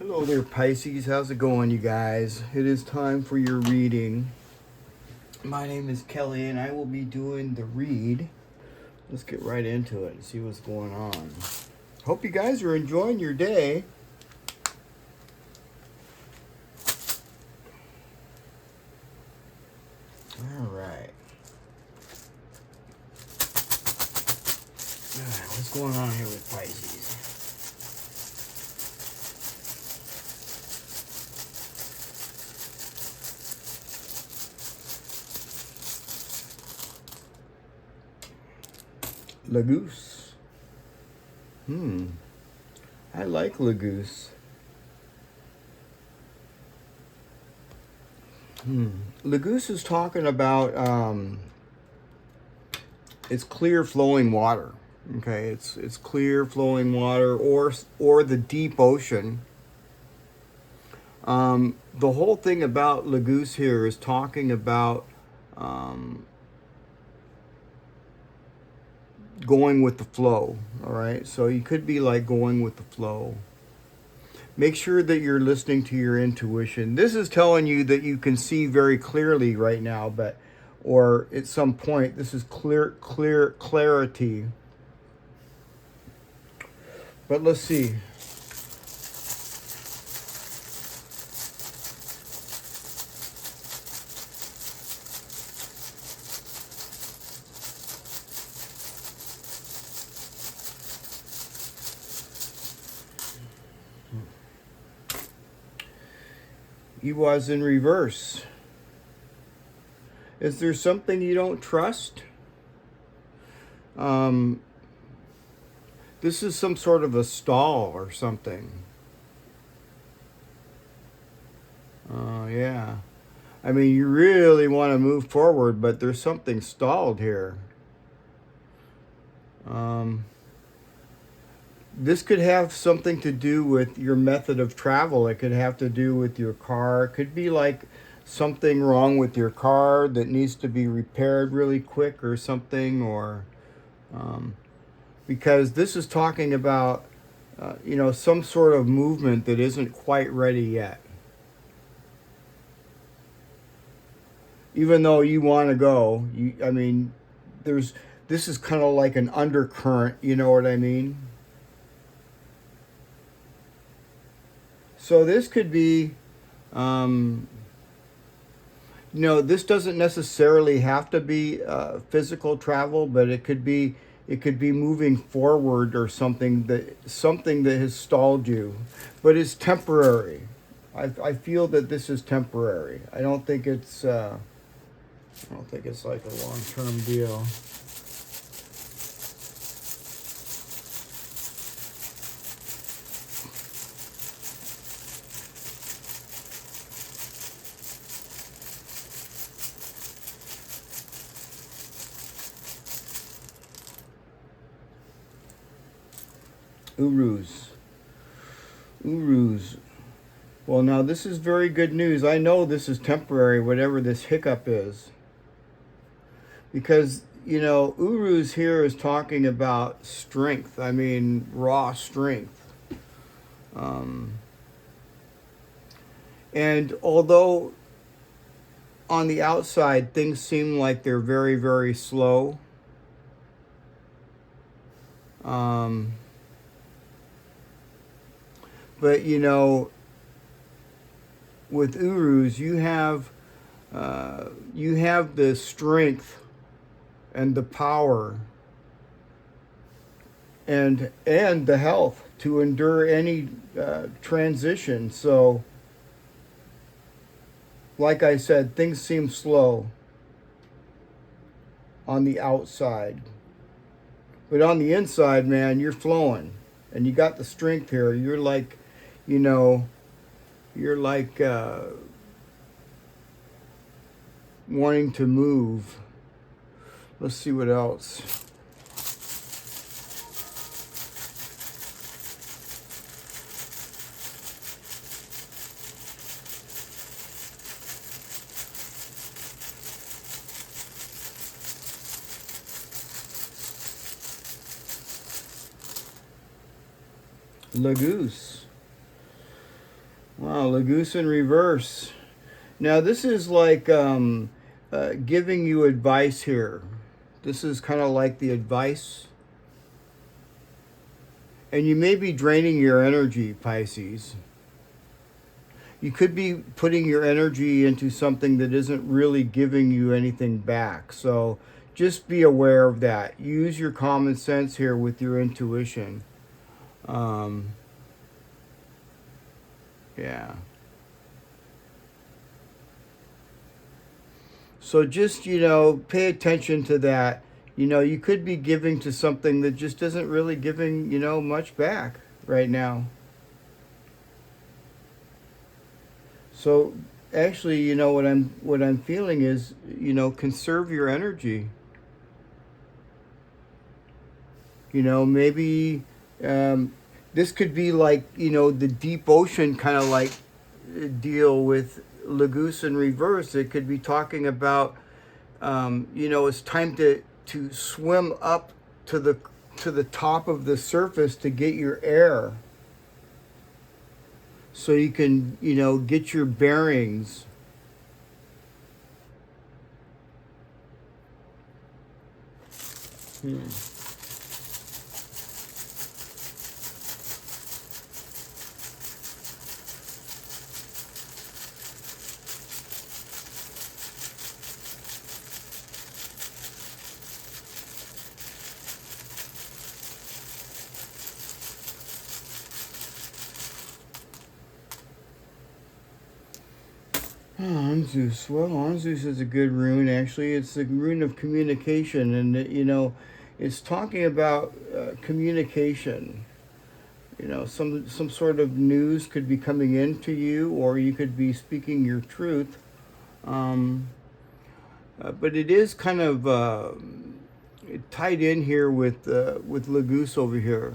Hello there, Pisces. How's it going, you guys? It is time for your reading. My name is Kelly, and I will be doing the read. Let's get right into it and see what's going on. Hope you guys are enjoying your day. All right. What's going on here with Pisces? Laguz. I like Laguz. Laguz is talking about it's clear flowing water. Okay, it's clear flowing water or the deep ocean. The whole thing about Laguz here is talking about going with the flow. All right, so you could be like going with the flow. Make sure that you're listening to your intuition. This is telling you that you can see very clearly right now, or at some point, this is clarity. But let's see. He was in reverse. Is there something you don't trust? This is some sort of a stall or something. Yeah. I mean, you really want to move forward, but there's something stalled here. This could have something to do with your method of travel. It could have to do with your car. It could be like something wrong with your car that needs to be repaired really quick or something, or because this is talking about some sort of movement that isn't quite ready yet. Even though you want to go, this is kind of like an undercurrent, you know what I mean? So this could be, this doesn't necessarily have to be physical travel, but it could be moving forward or something that has stalled you, but it's temporary. I feel that this is temporary. I don't think it's like a long-term deal. Uruz. Well, now this is very good news. I know this is temporary, whatever this hiccup is. Because, Uruz here is talking about strength. I mean, raw strength. And although on the outside things seem like they're very, very slow, but with Uruz, you have the strength and the power and the health to endure any transition. So, like I said, things seem slow on the outside, but on the inside, man, you're flowing, and you got the strength here. You're like, wanting to move. Let's see what else. Laguz. Wow, Laguz in reverse. Now this is like giving you advice here. This is kind of like the advice. And you may be draining your energy, Pisces. You could be putting your energy into something that isn't really giving you anything back. So just be aware of that. Use your common sense here with your intuition. Um, yeah. So just, pay attention to that. You could be giving to something that just isn't really giving, much back right now. So actually, what I'm feeling is, conserve your energy. Maybe this could be like, the deep ocean kind of like deal with Laguz in reverse. It could be talking about, it's time to swim up to the top of the surface to get your air, so you can, get your bearings. Hmm. Oh, Anzus. Well, Anzus is a good rune, actually. It's the rune of communication, and, it's talking about communication. Some sort of news could be coming into you, or you could be speaking your truth. Um, but it is kind of tied in here with Laguz over here,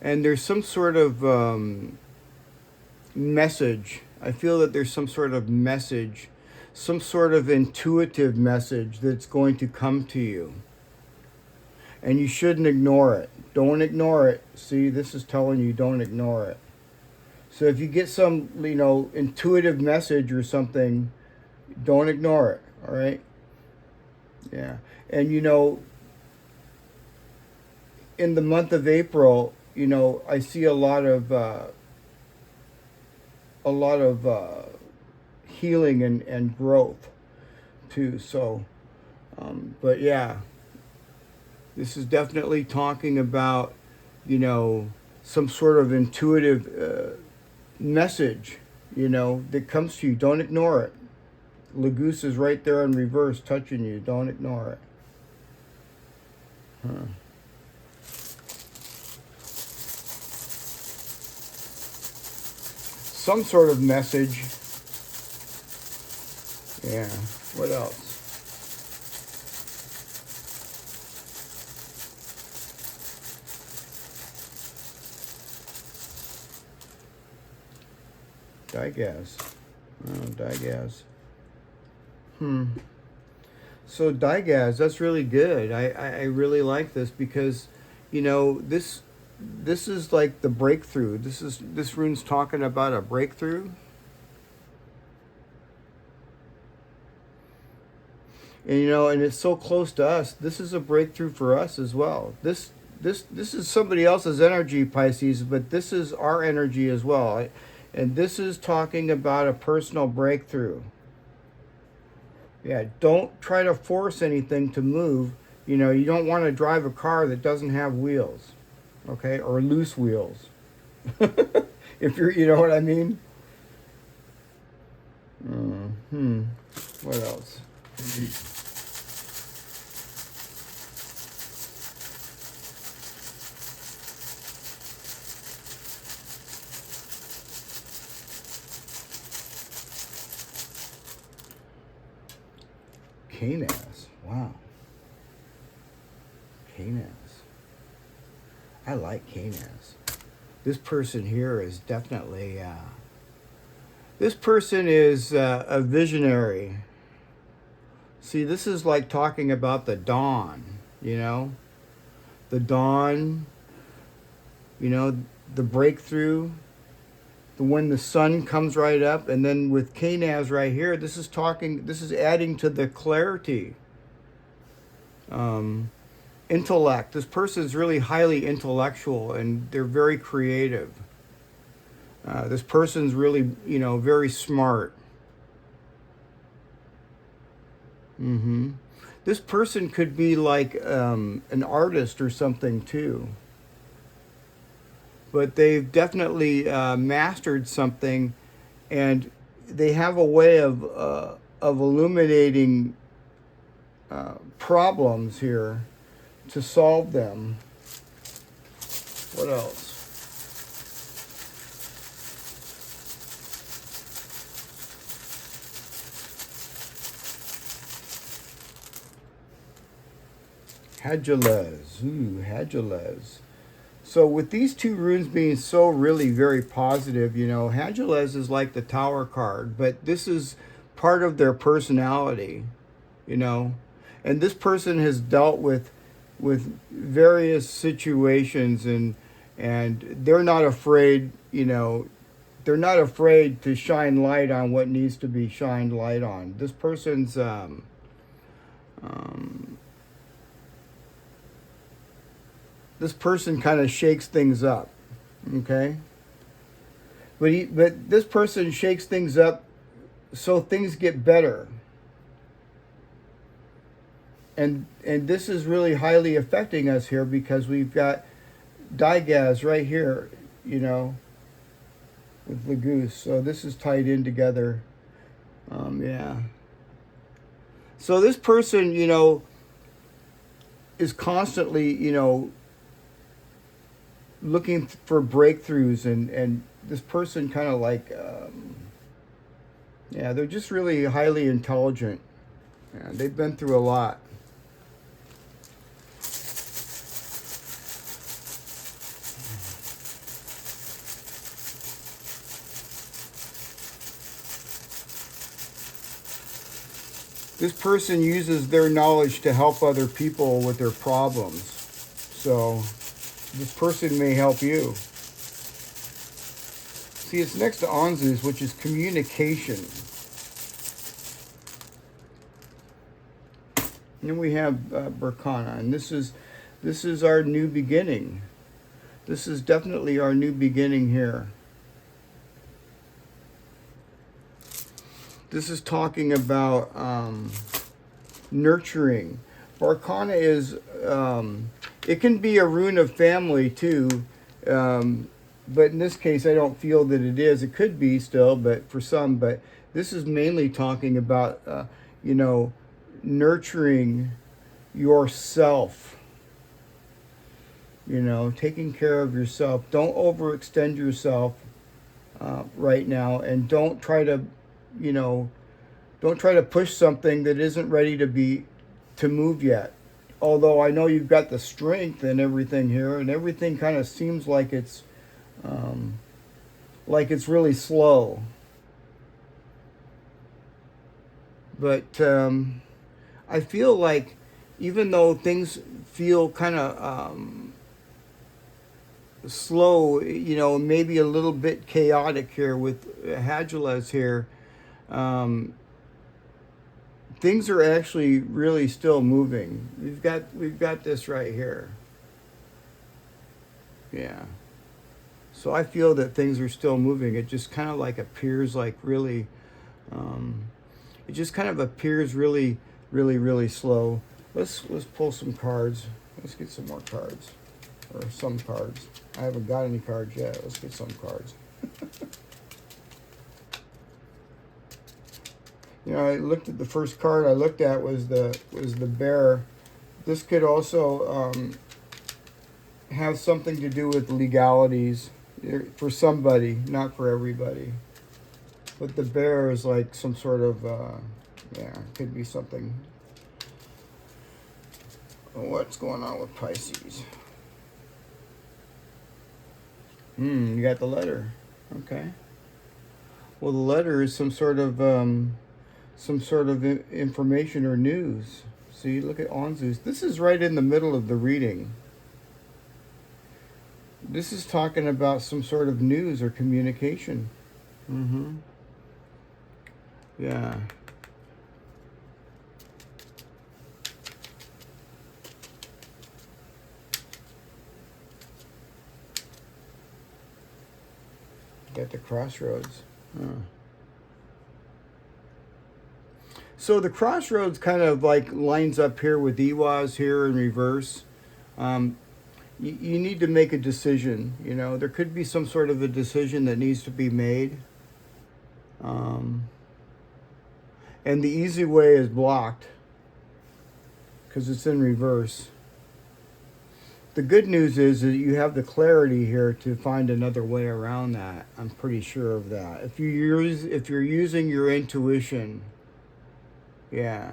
and there's some sort of message. I feel that there's some sort of message, some sort of intuitive message that's going to come to you. And you shouldn't ignore it. Don't ignore it. See, this is telling you don't ignore it. So if you get some, intuitive message or something, don't ignore it. All right? Yeah. And, in the month of April, I see a lot of healing and growth too. So, but yeah, this is definitely talking about, some sort of intuitive message, that comes to you. Don't ignore it. Laguz is right there in reverse, touching you. Don't ignore it. Huh. Some sort of message. Yeah. What else? Dagaz. Oh, Dagaz. So Dagaz, that's really good. I really like this because, this is like the breakthrough. This rune's talking about a breakthrough. And it's so close to us. This is a breakthrough for us as well. This is somebody else's energy, Pisces, but this is our energy as well. And this is talking about a personal breakthrough. Yeah, don't try to force anything to move. You don't want to drive a car that doesn't have wheels, okay, or loose wheels. If you know what I mean. Hmm. What else? Kanaz. Wow. Kanaz. I like Kanaz. This person here is definitely. This person is a visionary. See, this is like talking about the dawn. The dawn. You know, the breakthrough, when the sun comes right up, and then with Kanaz right here, this is adding to the clarity. Intellect. This person is really highly intellectual, and they're very creative. This person's really, very smart. This person could be like an artist or something too. But they've definitely mastered something, and they have a way of illuminating problems here to solve them. What else? Hagalaz. Ooh, Hagalaz. So with these two runes being so really very positive, Hagalaz is like the Tower card, but this is part of their personality, and this person has dealt with various situations, and they're not afraid, they're not afraid to shine light on what needs to be shined light on. This person's this person kind of shakes things up, okay? But this person shakes things up so things get better. And this is really highly affecting us here because we've got Dagaz right here, with Laguz. So this is tied in together. Yeah. So this person, is constantly, looking for breakthroughs, and this person kind of like, they're just really highly intelligent. Yeah, they've been through a lot. This person uses their knowledge to help other people with their problems. So this person may help you. See, it's next to Anzus, which is communication. And then we have Berkana, and this is our new beginning. This is definitely our new beginning here. This is talking about nurturing. Berkana is, it can be a rune of family too, but in this case I don't feel that it is. It could be still, but for some, but this is mainly talking about, nurturing yourself. Taking care of yourself. Don't overextend yourself right now, and don't try to push something that isn't ready to move yet. Although I know you've got the strength and everything here, and everything kind of seems like it's really slow. But I feel like even though things feel kind of slow, maybe a little bit chaotic here with Hagalaz here, things are actually really still moving. We've got this right here. Yeah. So I feel that things are still moving. It just kind of like appears like really, it just kind of appears really, really, really slow. Let's pull some cards. Let's get some more cards, or some cards. I haven't got any cards yet. Let's get some cards. I looked at the first card I looked at was the bear. This could also have something to do with legalities for somebody, not for everybody. But the bear is like some sort of could be something. What's going on with Pisces? You got the letter. Okay. Well, the letter is some sort of information or news. See, look at Anzus. This is right in the middle of the reading. This is talking about some sort of news or communication. Mm-hmm. Yeah. Got the crossroads. Huh. So the crossroads kind of like lines up here with Iwas here in reverse. You need to make a decision. You know, there could be some sort of a decision that needs to be made. And the easy way is blocked because it's in reverse. The good news is that you have the clarity here to find another way around that. I'm pretty sure of that. If you're using your intuition, yeah.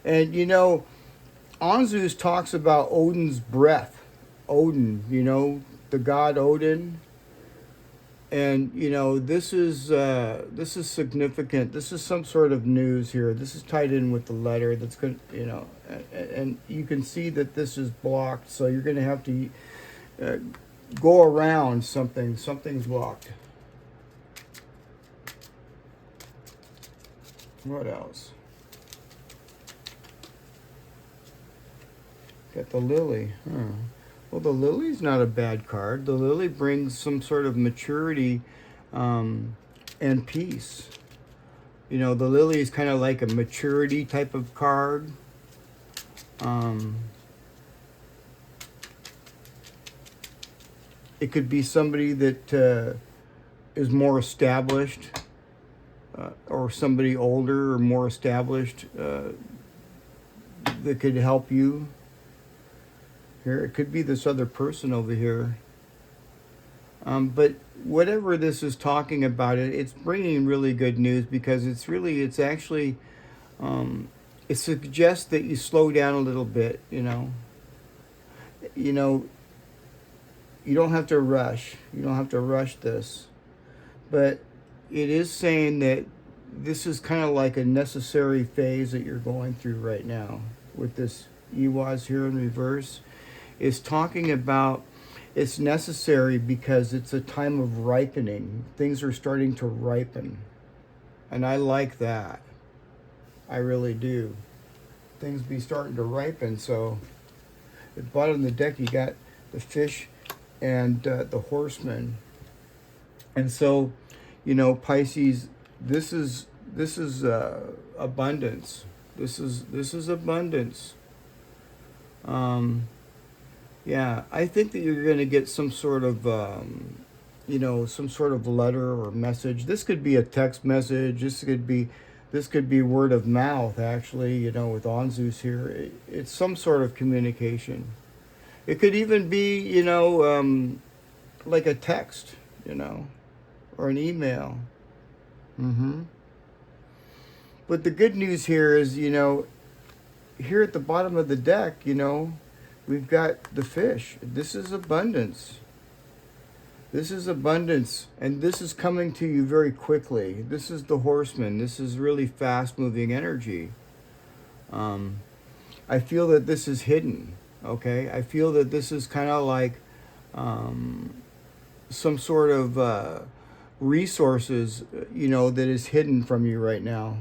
And you know, Anzus talks about Odin's breath. Odin, you know, the god Odin. And you know, this is significant. This is some sort of news here. This is tied in with the letter. That's good, you know, and you can see that this is blocked. So you're going to have to go around something. Something's blocked. What else? Got the lily. Huh. Well, the lily's not a bad card. The lily brings some sort of maturity and peace. You know, the lily is kind of like a maturity type of card. It could be somebody that is more established or somebody older or more established that could help you. Here, it could be this other person over here. But whatever this is talking about, it's bringing really good news because it suggests that you slow down a little bit, you know. You know, you don't have to rush. You don't have to rush this. But it is saying that this is kind of like a necessary phase that you're going through right now with this Iwas here in reverse. Is talking about it's necessary because it's a time of ripening. Things are starting to ripen. And I like that. I really do. Things be starting to ripen. So at the bottom of the deck, you got the fish and the horseman. And so, you know, Pisces, this is abundance. This is abundance. Yeah, I think that you're going to get some sort of, you know, some sort of letter or message. This could be a text message. This could be word of mouth, actually, you know, with Anzus here. It's some sort of communication. It could even be, you know, like a text, you know, or an email. But the good news here is, you know, here at the bottom of the deck, you know, we've got the fish. This is abundance. This is abundance. And this is coming to you very quickly. This is the horseman. This is really fast-moving energy. I feel that this is hidden. Okay? I feel that this is kind of like some sort of resources, you know, that is hidden from you right now.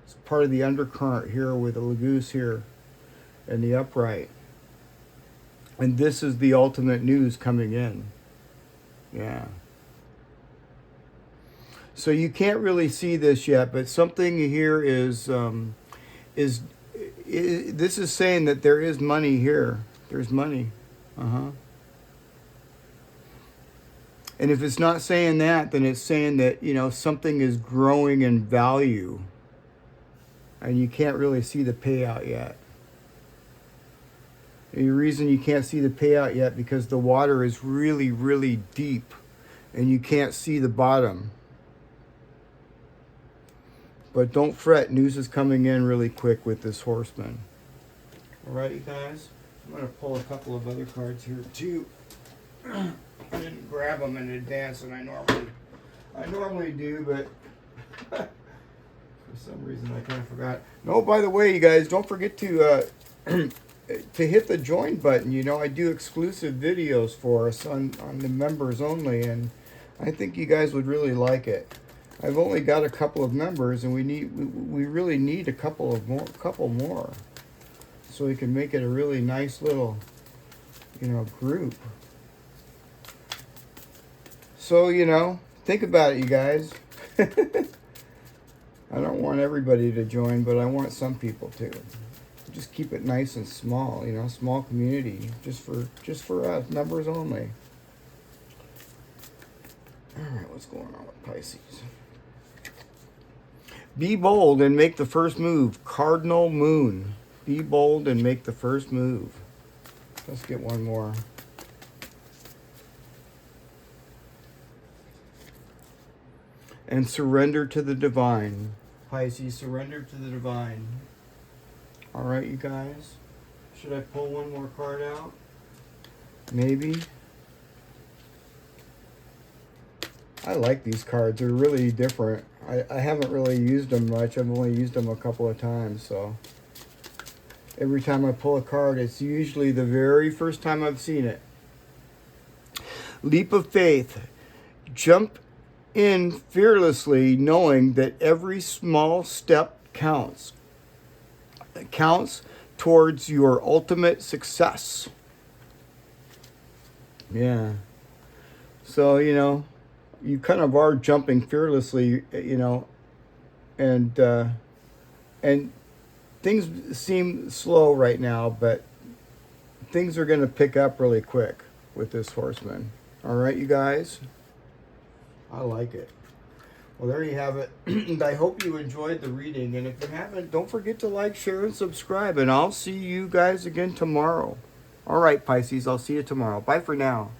It's part of the undercurrent here with the Laguz here and the upright. And this is the ultimate news coming in. Yeah. So you can't really see this yet, but something here is this is saying that there is money here. There's money. And if it's not saying that, then it's saying that, you know, something is growing in value. And you can't really see the payout yet. The reason you can't see the payout yet because the water is really, really deep and you can't see the bottom. But don't fret, news is coming in really quick with this horseman. All right, you guys? I'm going to pull a couple of other cards here too. I didn't grab them in advance and I normally do, but for some reason I kind of forgot. No, by the way, you guys, don't forget to to hit the join button. You know, I do exclusive videos for us on the members only, and I think you guys would really like it. I've only got a couple of members, and we really need a couple more, so we can make it a really nice little, you know, group. So, you know, think about it, you guys. I don't want everybody to join, but I want some people to. Just keep it nice and small, you know, small community, just for us, members only. All right, what's going on with Pisces? Be bold and make the first move. Cardinal Moon. Be bold and make the first move. Let's get one more. And surrender to the divine. Pisces, surrender to the divine. All right, you guys. Should I pull one more card out? Maybe. I like these cards. They're really different. I haven't really used them much. I've only used them a couple of times, so every time I pull a card, it's usually the very first time I've seen it. Leap of faith. Jump in fearlessly, knowing that every small step counts. It counts towards your ultimate success. Yeah. So, you know, you kind of are jumping fearlessly, you know, and things seem slow right now, but things are going to pick up really quick with this Horseman. All right, you guys? I like it. Well, there you have it. I hope you enjoyed the reading, and if you haven't, don't forget to like, share, and subscribe, and I'll see you guys again tomorrow. All right, Pisces, I'll see you tomorrow. Bye for now.